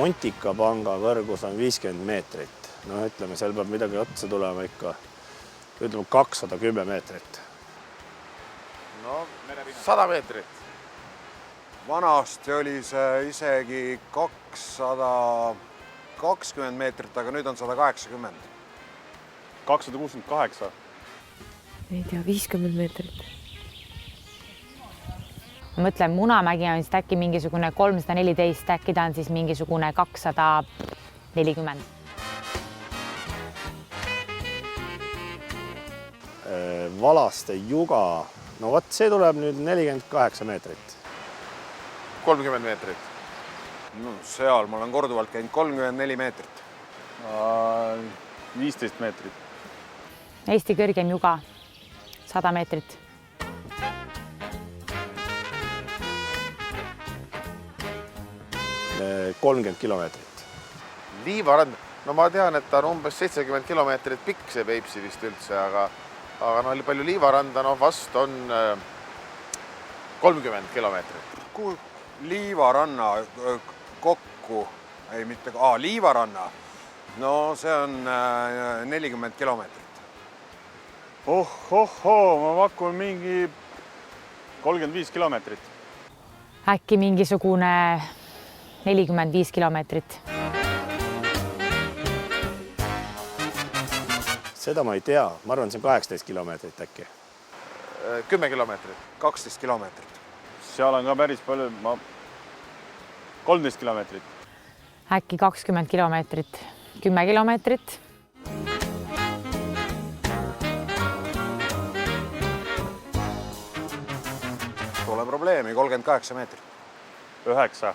Ontika panga kõrgus on 50 meetrit. No ütleme, seal peab midagi otsa tulema ikka. Ütleme 210 meetrit. No 100 meetrit. Vanasti oli see isegi 220 meetrit, aga nüüd on 180. 268. Ei tea, 50 meetrit. Ma mõtlen, Munamägi on vist äkki mingisugune 314, äkki ta on siis mingisugune 240. Valaste juga. No vot, see tuleb nüüd 48 meetrit. 30 meetrit. No, seal ma olen korduvalt käinud 34 meetrit. 15 meetrit. Eesti kõrgem juga, 100 meetrit. 30 kilomeetrit. Liivarand, no ma tean, et ta on umbes 70 kilomeetrit pikk see Peipsi vist üldse, aga no palju liivaranda, no vast on 30 kilomeetrit. Kuhu Liivaranna kokku, ei mitte, Liivaranna, no see on 40 kilomeetrit. Ma pakun mingi 35 kilomeetrit. Äkki mingisugune 45 kilomeetrit. Seda ma ei tea. Ma arvan, see on 18 kilomeetrit äkki. 10 kilomeetrit. 12 kilomeetrit. Seal on ka päris palju. 13 kilomeetrit. Äkki 20 kilomeetrit. 10 kilomeetrit. Pole probleemi, 38 meetrit. 9.